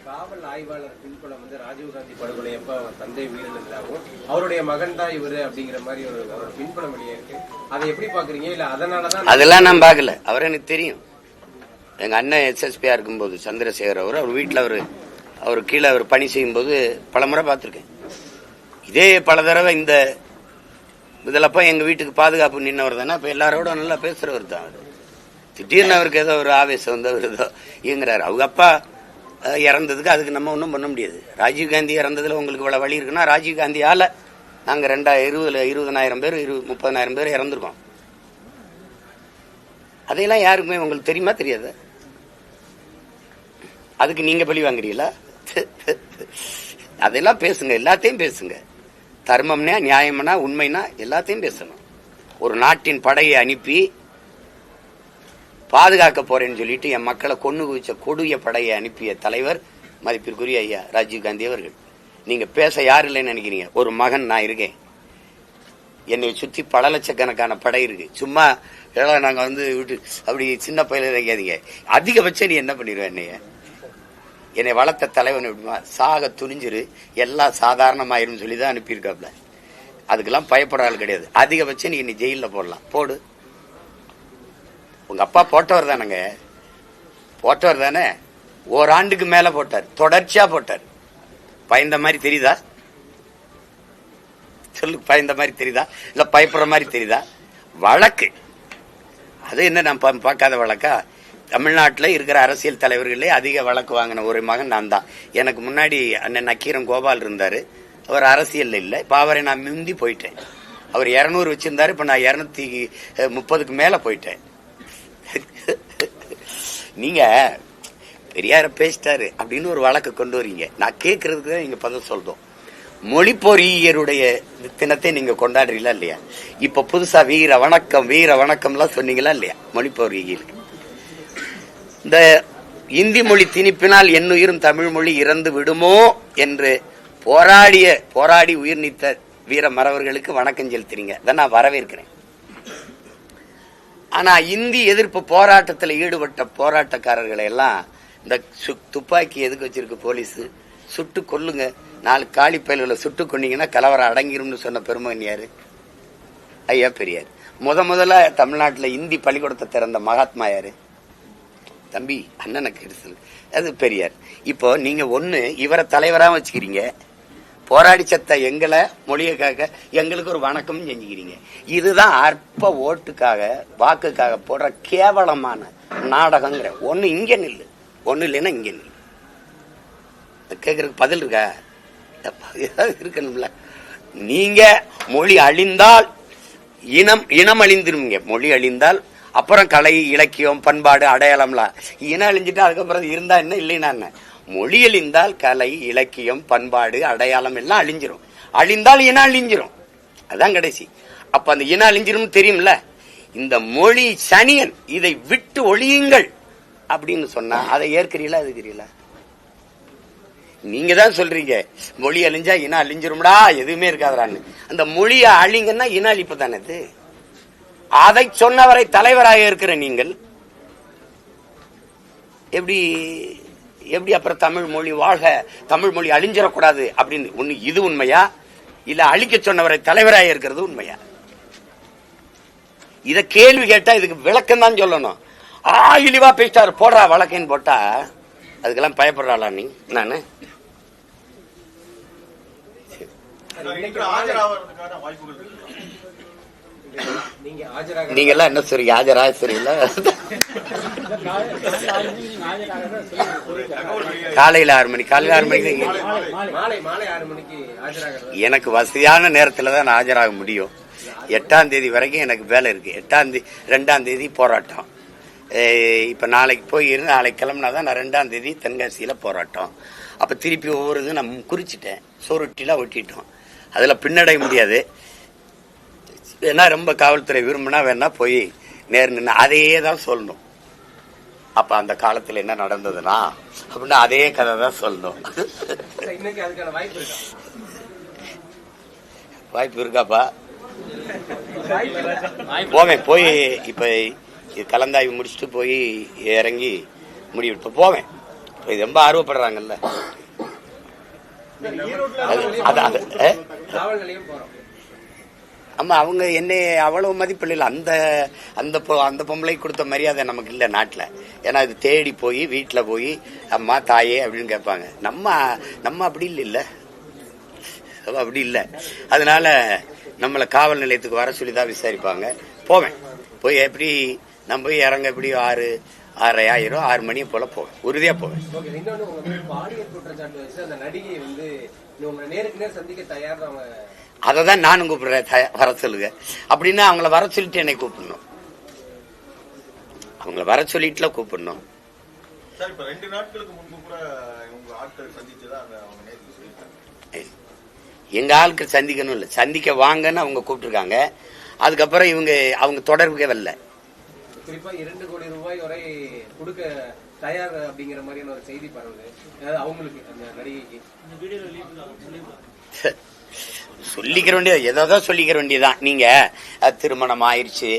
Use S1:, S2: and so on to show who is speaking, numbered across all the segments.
S1: காவல் ஆய்வாளர் பின்புலம் வந்து ராஜீவ்காந்தி படுகொலை எப்ப அவர் தந்தை உயிரிழந்தாகவும் அவருடைய மகன் தான் இவரு அப்படிங்கிற மாதிரி ஒரு பின்புலம் வெளியே இருக்கு. அதை எப்படி பாக்குறீங்க? இல்ல அதனாலதான்
S2: அதெல்லாம் நான் பாக்கல. அவர் எனக்கு தெரியும். எங்க அண்ணன் எஸ்எஸ்பியா இருக்கும்போது சந்திரசேகர் அவர் வீட்டுல அவர் கீழே அவர் பணி செய்யும் போது பல முறை பார்த்திருக்கேன். இதே பல தடவை இந்த இதெல்லாம் எங்க வீட்டுக்கு பாதுகாப்பு நின்னவர் தானே. அப்ப எல்லாரோட நல்லா பேசுறவர் தான். அவர் திடீர்னு அவருக்கு ஏதோ ஒரு ஆவேசம் வந்து அவர் ஏதோ இயங்குறாரு. அவங்க அப்பா இறந்ததுக்கு அதுக்கு நம்ம ஒன்றும் பண்ண முடியாது. ராஜீவ்காந்தி இறந்ததுல உங்களுக்கு இவ்வளவு வழி இருக்குன்னா ராஜீவ்காந்தியால நாங்க 2020 பேர் 30,000 பேர் இறந்துருக்கோம். அதையெல்லாம் யாருக்குமே உங்களுக்கு தெரியுமா தெரியாது? அதுக்கு நீங்க பழி வாங்குறீங்களா? அதெல்லாம் பேசுங்க, எல்லாத்தையும் பேசுங்க. தர்மம்னா நியாயம்னா உண்மைனா எல்லாத்தையும் பேசணும். ஒரு நாட்டின் படையை அனுப்பி பாதுகாக்க போறேன்னு சொல்லிட்டு என் மக்களை கொண்டு குவிச்ச கொடிய படையை அனுப்பிய தலைவர் மதிப்பிற்குரிய ஐயா ராஜீவ்காந்தி அவர்கள். நீங்க பேச யாரு இல்லைன்னு நினைக்கிறீங்க? ஒரு மகன் நான் இருக்கேன். என்னை சுத்தி பல லட்சக்கணக்கான படை இருக்கு. சும்மா நாங்க வந்து விட்டு அப்படி சின்ன பயில வைக்காதீங்க. அதிகபட்சம் நீ என்ன பண்ணிடுவேன்? என்னை வளர்த்த தலைவன் எப்படிமா சாக துணிஞ்சிரு, எல்லாம் சாதாரணமாயிரும் சொல்லிதான் அனுப்பியிருக்காப்ல. அதுக்கெல்லாம் பயப்பட ஆள் கிடையாது. அதிகபட்சம் நீ என்னை ஜெயில போடலாம், போடு. உங்க அப்பா போட்டவர் தானங்க, போட்டவர் தானே. ஓராண்டுக்கு மேல போட்டார், தொடர்ச்சியா போட்டார். பயந்த மாதிரி தெரியுதா? சொல்லு, பயந்த மாதிரி தெரியுதா? இல்ல பயப்படுற மாதிரி தெரியுதா? வழக்கு அது என்ன நான் பார்க்காத வழக்கா? தமிழ்நாட்டில் இருக்கிற அரசியல் தலைவர்களே அதிக வழக்கு வாங்கின ஒரு மகன் நான் தான். எனக்கு முன்னாடி அண்ணன் நக்கீரன் கோபால் இருந்தாரு. அவர் அரசியல் இல்லை. இப்ப அவரை நான் முந்தி போயிட்டேன். அவர் 200 வச்சிருந்தாரு. இப்ப நான் 230க்கு மேல போயிட்டேன். நீங்க பெரியார பேசிட்டாரு அப்படின்னு ஒரு வழக்கு கொண்டு வரீங்க. நான் கேட்கறதுக்கு தான் நீங்க பதில் சொல்றோம். மொழி பொறியியருடைய தினத்தை நீங்க கொண்டாடுறீங்களா இல்லையா? இப்ப புதுசா வீர வணக்கம் எல்லாம் சொன்னீங்களா இல்லையா? மொழி பொறியியலுக்கு இந்த இந்தி மொழி திணிப்பினால் என்னுயிரும் தமிழ் மொழி இறந்து விடுமோ என்று போராடி உயிர் நீத்த வீர மறவர்களுக்கு வணக்கம் செலுத்துறீங்க. இதை நான் வரவேற்கிறேன். ஆனா இந்தி எதிர்ப்பு போராட்டத்தில் ஈடுபட்ட போராட்டக்காரர்களை எல்லாம் இந்த துப்பாக்கி எதுக்கு வச்சிருக்கு போலீஸ்? சுட்டு கொல்லுங்க, 4 காலி பயல்களை சுட்டு கொண்டீங்கன்னா கலவரம் அடங்கிரும்னு சொன்ன பெருமகன் யாரு? ஐயா பெரியார். முதல்ல தமிழ்நாட்டில் இந்தி பள்ளிக்கூடத்தை திறந்த மகாத்மா யாரு? தம்பி அண்ணனுக்கு எடுத்து அது பெரியார். இப்போ நீங்க ஒண்ணு இவரை தலைவரா வச்சுக்கிறீங்க, போராடி சத்த எங்களை மொழியை காக்க எங்களுக்கு ஒரு வணக்கம் செஞ்சுக்கிறீங்க. இதுதான் அற்ப ஓட்டுக்காக வாக்குக்காக போடுற கேவலமான நாடகங்கிற. ஒண்ணு இங்க நில்லு, ஒண்ணு இல்லைன்னா இங்க நில்லு. கேக்குறதுக்கு பதில் இருக்கா? இருக்கணும்ல. நீங்க மொழி அழிந்தால் இனம் அழிந்துருவீங்க. மொழி அழிந்தால் அப்புறம் கலை இலக்கியம் பண்பாடு அடையாளம்லாம் இனம் அழிஞ்சிட்டு அதுக்கப்புறம் இருந்தா என்ன இல்லைன்னா என்ன? மொழி அழிந்தால் கலை இலக்கியம் பண்பாடு அடையாளம் எல்லாம் அழிஞ்சிரும். அழிந்தால் இனம் அழிஞ்சிரும். அதான் கடைசி. அப்ப அந்த இனம் அழிஞ்சிரும் தெரியும்ல. இந்த மொழி சனியன், இதை விட்டு ஒழியுங்கள் அப்படின்னு சொன்னா அதை ஏற்கிறீங்களா எதுக்கிறீங்களா? நீங்க தான் சொல்றீங்க மொழி அழிஞ்சா இனம் அழிஞ்சிரும்டா, எதுவுமே இருக்காதான்னு. அந்த மொழியை அழிங்கன்னா இன அழிப்பு தானே இது. அதை சொன்னவரை தலைவராக இருக்கிற நீங்கள் எப்படி அப்புறம் தமிழ் மொழி வாழ்க, தமிழ் மொழி அழிஞ்சிடக்கூடாது அப்படின்னு ஒண்ணு இது உண்மையா? இல்ல அழிக்க சொன்னவரை தலைவராக இருக்கிறது உண்மையா? இத கேள்வி கேட்டா இதுக்கு விளக்கம் தான் சொல்லணும். இழிவா பேசிட்டாரு போடுறா வழக்கன்னு போட்டா அதுக்கெல்லாம் பயப்படுறாளா நீ? நானு நீங்க எல்லாம் என்ன சரி ஆஜரா சரியில்ல? காலையில 6 மணிக்கு எனக்கு வசதியான நேரத்துல தான் நான் ஆஜராக முடியும். 8ஆம் தேதி வரைக்கும் எனக்கு வேலை இருக்கு. 2ஆம் தேதி போராட்டம். இப்ப நாளைக்கு போய் நாளைக்கு கிளம்புனாதான் நான் 2ஆம் தேதி தென்காசியில போராட்டம். அப்ப திருப்பி ஒவ்வொரு இது நான் குறிச்சிட்டேன், சோறுட்டிலாம் ஒட்டிட்டோம். அதுல பின்னடைய முடியாது. வேணா ரொம்ப காவல்துறை விரும்பினா வேணா போய் நேர் நின்று அதையே தான் சொல்லணும். அப்ப அந்த காலத்துல என்ன நடந்ததுன்னா அப்படின்னா அதே கதை தான் சொல்லணும். வாய்ப்பு இருக்காப்பா? போவேன். போய் இப்ப கலந்தாய்வு முடிச்சுட்டு போய் இறங்கி முடிவெடுப்ப போவேன். இது ரொம்ப ஆர்வப்படுறாங்கல்ல.
S1: காவல் நிலையம் போறோம்.
S2: ஆமா, அவங்க என்னை அவ்வளவு மதிப்பு இல்லை. அந்த பொம்பளை கொடுத்த மரியாதை நமக்கு இல்லை நாட்டில். ஏன்னா இது தேடி போய் வீட்டில் போய் அம்மா தாயே அப்படின்னு கேட்பாங்க. நம்ம அப்படி இல்ல அப்படி இல்லை. அதனால நம்மளை காவல் நிலையத்துக்கு வர சொல்லி தான் விசாரிப்பாங்க. போவேன், போய் எப்படி நம்ம போய் இறங்க எப்படி 6:30 ஆயிரம் 6 மணியை போல போவேன், உறுதியா போவேன். அததான் நானும் கூப்பிடுறேன், வர சொல்லுங்க அப்படின்னா. அவங்கள வர சொல்லிட்டு என்னை கூப்பிடணும், அவங்கள வர சொல்லிட்டுல கூப்பிடணும். எங்க ஆளுக்கு சந்திக்கணும் இல்ல, சந்திக்க வாங்கன்னு அவங்க கூப்பிட்டுருக்காங்க. அதுக்கப்புறம் அவங்க தொடர்புக்கே வரல.
S1: குறிப்பா 2 கோடி ரூபாய் வரை கொடுக்க தயார் அப்படிங்கிற மாதிரியான ஒரு செய்தி பரவுது. அவங்களுக்கு அந்த நடிகைக்கு
S2: சொல்லிக்கிற வேண்டியது ஏதோ சொல்லிக்கிற வேண்டியதான். நீங்க திருமணம் ஆயிடுச்சு,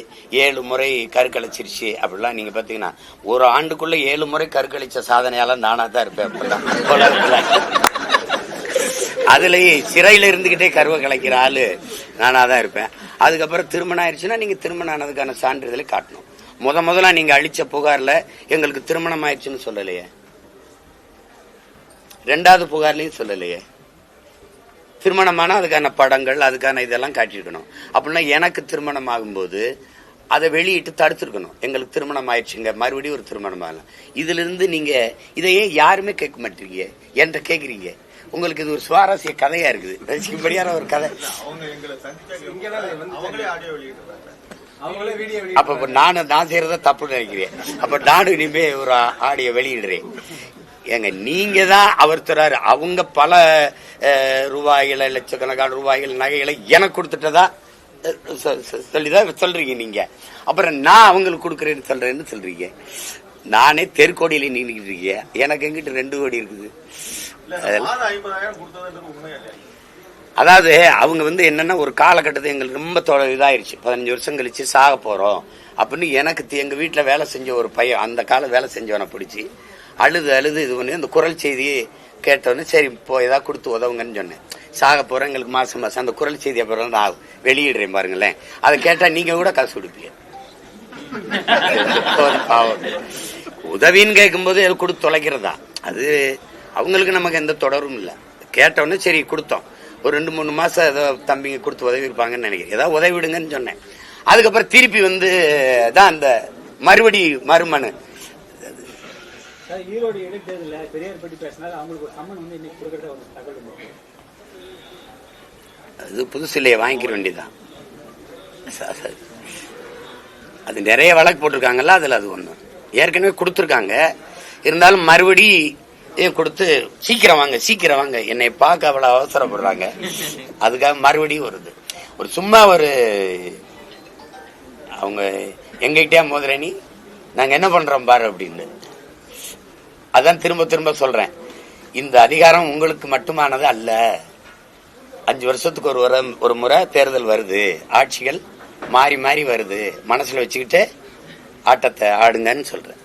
S2: 7 முறை கருக்கழிச்சிருச்சு அப்படிலாம் நீங்க பாத்தீங்கன்னா, ஒரு ஆண்டுக்குள்ள 7 முறை கருக்கழிச்ச சாதனையால நானா தான் இருப்பேன். அதுலயே சிறையில இருந்துகிட்டே கருவை கலைக்கிற ஆளு நானா தான் இருப்பேன். அதுக்கப்புறம் திருமணம் ஆயிடுச்சுன்னா நீங்க திருமணம் ஆனதுக்கான சான்றிதழை காட்டணும். முதல்ல நீங்க அளிச்ச புகார்ல எங்களுக்கு திருமணம் ஆயிடுச்சுன்னு சொல்லலையே, 2வது புகார்லயும் சொல்லலையே. திருமணமான அதுக்கான படங்கள் அதுக்கான இதெல்லாம் காட்டியிருக்கணும். அப்படின்னா எனக்கு திருமணம் ஆகும்போது அதை வெளியிட்டு தடுத்திருக்கணும். எங்களுக்கு திருமணம் ஆயிடுச்சுங்க, மறுபடியும் ஒரு திருமணம் ஆகலாம். இதுல இருந்து நீங்க இதையே யாருமே கேட்க மாட்டீங்க, என்கிட்ட கேக்குறீங்க. உங்களுக்கு இது ஒரு சுவாரஸ்ய கதையா இருக்குது, ரசிக்கும்படியான ஒரு கதை. அப்ப நான் செய்யறத தப்பு நினைக்கிறேன். அப்ப நானும் இனிமே ஒரு ஆடியோ வெளியிடுறேன். ஏங்க நீங்க தான் அவர் தராரு, அவங்க பல ரூபாய்களை லட்சக்கணக்கான ரூபாய்கள் நகைகளை எனக்கு கொடுத்துட்டதா சொல்லிதான் சொல்றீங்க நீங்க. அப்புறம் நான் அவங்களுக்கு கொடுக்கறேன்னு சொல்றீங்க. நானே தெருக்கோடியில நின்றுக்கிட்டு இருக்கேன், எனக்கு எங்கிட்ட 2 கோடி இருக்குது. அதாவது அவங்க என்னன்னா ஒரு காலகட்டத்தை எங்களுக்கு ரொம்ப இதாயிருச்சு, 15 வருஷம் கழிச்சு சாக போறோம் அப்படின்னு எனக்கு எங்க வீட்டுல வேலை செஞ்ச ஒரு பையன், அந்த கால வேலை செஞ்சவனை பிடிச்சி அழுது இது பண்ணி அந்த குரல் செய்தியை கேட்டோன்னு சரி இப்போ ஏதாவது கொடுத்து உதவுங்கன்னு சொன்னேன். சாக போறோம், எங்களுக்கு மாசம் அந்த குரல் செய்தி அப்புறம் நான் வெளியிடுறேன் பாருங்களேன். அதை கேட்டா நீங்க கூட காசு கொடுப்பீங்க. உதவின்னு கேட்கும்போது கொடுத்து தொலைக்கிறதா, அது அவங்களுக்கு நமக்கு எந்த தொடரும் இல்லை. கேட்டோன்னு சரி கொடுத்தோம். ஒரு 2-3 மாசம் ஏதோ தம்பிங்க கொடுத்து உதவி இருப்பாங்கன்னு நினைக்கிறேன். ஏதாவது உதவி விடுங்கன்னு சொன்னேன். அதுக்கப்புறம் திருப்பி தான் அந்த மறுமனு.
S3: ஈரோடு இடைத்தேர்தலில் பெரியார் பற்றி பேசினாலும் அவங்களுக்கு ஒரு சம்மன் இன்னைக்கு கொடுக்கறத ஒரு தகவல்.
S2: அது புதுசு இல்லையே, வாங்கிக்கிற வேண்டியதான். அது நிறைய வழக்கு போட்டிருக்காங்கல்ல, அதுல அது ஒண்ணு ஏற்கனவே கொடுத்துருக்காங்க. இருந்தாலும் மறுபடி கொடுத்து சீக்கிரம் வாங்க என்னை பார்க்க அவ்வளவு அவசரப்படுறாங்க. அதுக்காக மறுபடியும் வருது. ஒரு சும்மா அவங்க எங்ககிட்டயா மோதிரணி நாங்க என்ன பண்றோம் பாரு அப்படின்னு. அதான் திரும்ப சொல்றேன், இந்த அதிகாரம் உங்களுக்கு மட்டுமானது அல்ல. 5 வருஷத்துக்கு ஒரு முறை தேர்தல் வருது, ஆட்சிகள் மாறி வருது. மனசுல வச்சுக்கிட்டு ஆட்டத்தை ஆடுங்கன்னு சொல்றேன்.